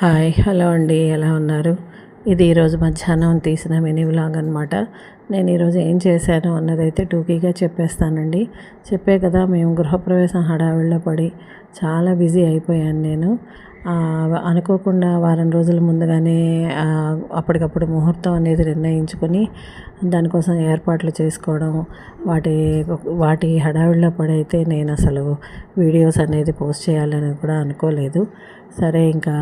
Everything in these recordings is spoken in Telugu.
హాయ్ హలో అండి, ఎలా ఉన్నారు? ఇది ఈరోజు మధ్యాహ్నం తీసిన మినీ వ్లాగ్ అనమాట. నేను ఈరోజు ఏం చేశాను అన్నదైతే టూకీగా చెప్పేస్తానండి. చెప్పే కదా, మేము గృహప్రవేశం హడావిడిలో పడి చాలా బిజీ అయిపోయాను నేను. అనుకోకుండా వారం రోజుల ముందుగానే అప్పటికప్పుడు ముహూర్తం అనేది నిర్ణయించుకొని దానికోసం ఏర్పాట్లు చేసుకోవడం, వాటి వాటి హడావిడిలో పడైతే నేను అసలు వీడియోస్ అనేది పోస్ట్ చేయాలని కూడా అనుకోలేదు. సరే, ఇంకా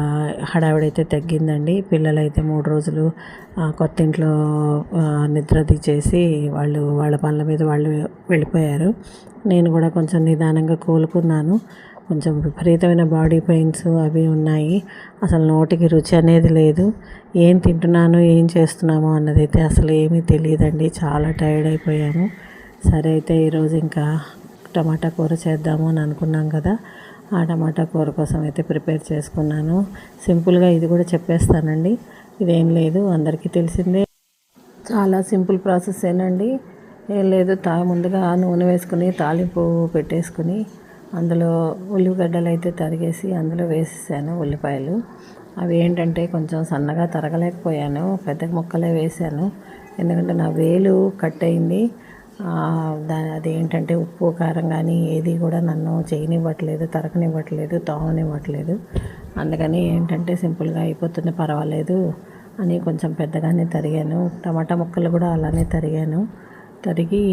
హడావిడైతే తగ్గిందండి. పిల్లలైతే 3 రోజులు కొత్త ఇంట్లో నిద్రది చేసి వాళ్ళ పనుల మీద వాళ్ళు వెళ్ళిపోయారు. నేను కూడా కొంచెం నిదానంగా కోలుకున్నాను. కొంచెం విపరీతమైన బాడీ పెయిన్స్ అవి ఉన్నాయి. అసలు నోటికి రుచి అనేది లేదు. ఏం తింటున్నాను, ఏం చేస్తున్నామో అన్నదైతే అసలు ఏమీ తెలియదండి. చాలా టైర్డ్ అయిపోయాము. సరే, అయితే ఈరోజు ఇంకా టమాటా కూర చేద్దాము అని అనుకున్నాం కదా. ఆ టమాటా కూర కోసం అయితే ప్రిపేర్ చేసుకున్నాను. సింపుల్గా ఇది కూడా చెప్పేస్తానండి. ఇదేం లేదు, అందరికీ తెలిసిందే. చాలా సింపుల్ ప్రాసెస్ ఏనండి. ఏం లేదు, ముందుగా నూనె వేసుకుని తాలింపు పెట్టేసుకుని అందులో ఉల్లిగడ్డలు అయితే తరిగేసి అందులో వేసేసాను. ఉల్లిపాయలు అవి ఏంటంటే కొంచెం సన్నగా తరగలేకపోయాను, పెద్ద ముక్కలే వేసాను. ఎందుకంటే నా వేలు కట్ అయింది. అది ఏంటంటే ఉప్పు కారం కానీ ఏది కూడా నన్ను చేయనివ్వట్లేదు, తరగనివ్వట్లేదు, తోమనివ్వట్లేదు. అందుకని ఏంటంటే సింపుల్గా అయిపోతుంది, పర్వాలేదు అని కొంచెం పెద్దగానే తరిగాను. టమాటా ముక్కలు కూడా అలానే తరిగి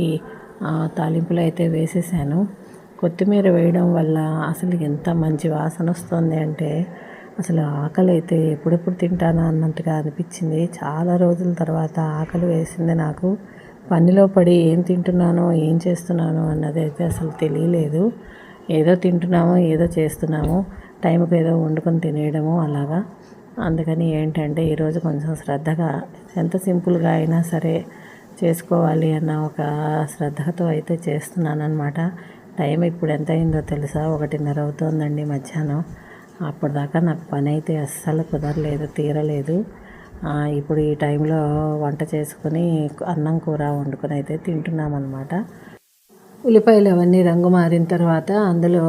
తాలింపులో అయితే వేసేసాను. కొత్తిమీర వేయడం వల్ల అసలు ఎంత మంచి వాసన వస్తుంది అంటే అసలు ఆకలి అయితే ఎప్పుడెప్పుడు తింటానా అన్నట్టుగా అనిపించింది. చాలా రోజుల తర్వాత ఆకలి వేసింది నాకు. పనిలో పడి ఏం తింటున్నానో ఏం చేస్తున్నానో అన్నది అయితే అసలు తెలియలేదు. ఏదో తింటున్నామో ఏదో చేస్తున్నామో, టైంకి ఏదో వండుకొని తినేయడము అలాగా. అందుకని ఏంటంటే ఈరోజు కొంచెం శ్రద్ధగా, ఎంత సింపుల్గా అయినా సరే చేసుకోవాలి అన్న ఒక శ్రద్ధతో అయితే చేస్తున్నాను అనమాట. టైం ఇప్పుడు ఎంత అయిందో తెలుసా? 1:30 అవుతుందండి మధ్యాహ్నం. అప్పటిదాకా నాకు పని అయితే అస్సలు కుదరలేదు, తీరలేదు. ఇప్పుడు ఈ టైంలో వంట చేసుకుని అన్నం కూర వండుకొని అయితే తింటున్నామన్నమాట. ఉల్లిపాయలు అవన్నీ రంగు మారిన తర్వాత అందులో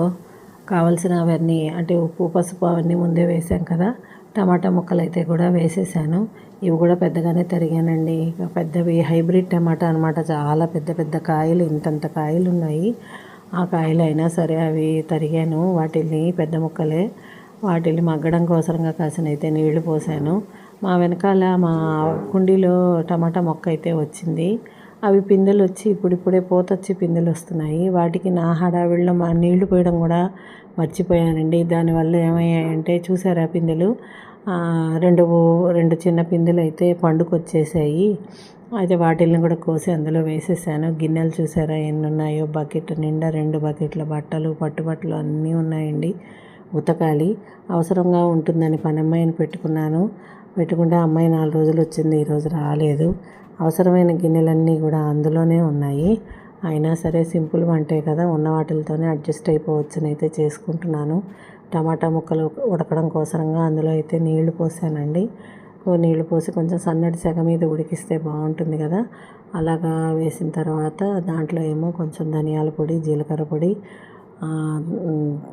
కావలసినవన్నీ అంటే ఉప్పు, పసుపు అవన్నీ ముందే వేసాం కదా. టమాటా ముక్కలు అయితే కూడా వేసేసాను. ఇవి కూడా పెద్దగానే తరిగానండి. పెద్దవి హైబ్రిడ్ టమాటా అనమాట. చాలా పెద్ద పెద్ద కాయలు, ఇంతంత కాయలు ఉన్నాయి. ఆ కాయలు అయినా సరే అవి తరిగాను. వాటిని పెద్ద ముక్కలే, వాటిని మగ్గడం కోసంగా కాసినైతే నీళ్లు పోసాను. మా వెనకాల మా కుండీలో టమాటా మొక్క అయితే వచ్చింది. అవి పిందెలు వచ్చి ఇప్పుడిప్పుడే పోతొచ్చి పిందెలు వస్తున్నాయి. వాటికి నా హడావిడిలో మా నీళ్లు పోయడం కూడా మర్చిపోయానండి. దానివల్ల ఏమయ్యాయంటే చూసారా, పిందెలు రెండు చిన్న పిందెలు అయితే పండుకొచ్చేసాయి. అయితే వాటిని కూడా కోసి అందులో వేసేసాను. గిన్నెలు చూసారా ఎన్ని ఉన్నాయో, బకెట్ నిండా 2 బకెట్ల బట్టలు, పట్టుబట్టలు అన్నీ ఉన్నాయండి. ఉతకాలి, అవసరంగా ఉంటుందని పనమ్మాయిని పెట్టుకుంటే అమ్మాయి 4 రోజులు వచ్చింది, ఈరోజు రాలేదు. అవసరమైన గిన్నెలన్నీ కూడా అందులోనే ఉన్నాయి. అయినా సరే సింపుల్ వంటే కదా, ఉన్న వాటితోనే అడ్జస్ట్ అయిపోవచ్చని అయితే చేసుకుంటున్నాను. టమాటా ముక్కలు ఉడకడం కోసంగా అందులో అయితే నీళ్లు పోసానండి. నీళ్లు పోసి కొంచెం సన్నటి సెగ మీద ఉడికిస్తే బాగుంటుంది కదా. అలాగా వేసిన తర్వాత దాంట్లో ఏమో కొంచెం ధనియాల పొడి, జీలకర్ర పొడి,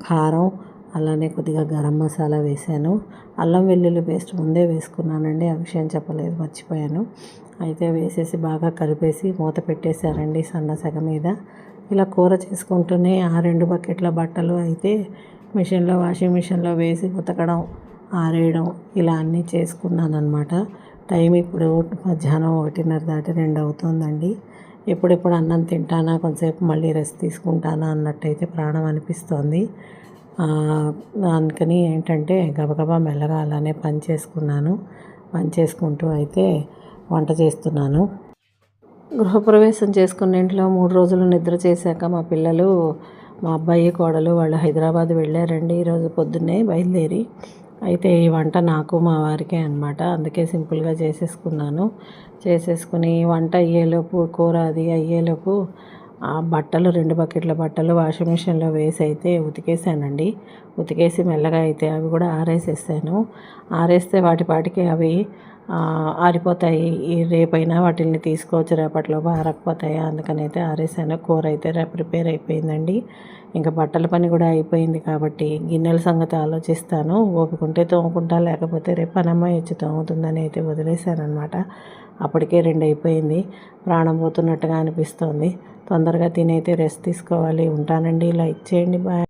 కారం, అలానే కొద్దిగా గరం మసాలా వేసాను. అల్లం వెల్లుల్లి పేస్ట్ ముందే వేసుకున్నానండి, ఆ విషయం చెప్పలేదు, మర్చిపోయాను. అయితే వేసేసి బాగా కలిపేసి మూత పెట్టేశారండి సన్న సెగ మీద. ఇలా కూర చేసుకుంటూనే ఆ 2 బకెట్ల బట్టలు అయితే వాషింగ్ మిషన్లో వేసి ఉతకడం, ఆరేయడం ఇలా అన్నీ చేసుకున్నాను అనమాట. టైం ఇప్పుడు మధ్యాహ్నం 1:30 దాటి 2 అవుతుందండి. ఎప్పుడెప్పుడు అన్నం తింటానా, కొంతసేపు మళ్ళీ రెస్ట్ తీసుకుంటానా అన్నట్టయితే ప్రాణం అనిపిస్తోంది. అందుకని ఏంటంటే గబగబా మెల్లగా అలానే పని చేసుకుంటూ అయితే వంట చేస్తున్నాను. గృహప్రవేశం చేసుకున్న ఇంట్లో 3 రోజులు నిద్ర చేశాక మా అబ్బాయి, కోడలు వాళ్ళు హైదరాబాద్ వెళ్ళారండి ఈరోజు పొద్దున్నే బయలుదేరి. అయితే ఈ వంట నాకు మా వారికే అనమాట. అందుకే సింపుల్గా చేసేసుకుని వంట అయ్యేలోపు, కూర అది అయ్యేలోపు ఆ బట్టలు 2 బకెట్ల బట్టలు వాషింగ్ మిషన్లో వేసి అయితే ఉతికేసానండి. ఉతికేసి మెల్లగా అయితే అవి కూడా ఆరేసేసాను. ఆరేస్తే వాటికి అవి ఆరిపోతాయి. రేపైనా వాటిని తీసుకోవచ్చు, రేపటిలోపు ఆరకపోతాయి. అందుకని అయితే ఆరేసాను. కూర అయితే ప్రిపేర్ అయిపోయిందండి. ఇంకా బట్టల పని కూడా అయిపోయింది కాబట్టి గిన్నెల సంగతి ఆలోచిస్తాను. ఓపికంటే తోముకుంటా, లేకపోతే రేపు పనమ్మాయి వచ్చి తోముతుందని అయితే వదిలేశానమాట. అప్పటికే 2 అయిపోయింది. ప్రాణం పోతున్నట్టుగా అనిపిస్తోంది. తొందరగా తినైతే రెస్ట్ తీసుకోవాలి. ఉంటానండి. లైక్ చేయండి. బాయ్.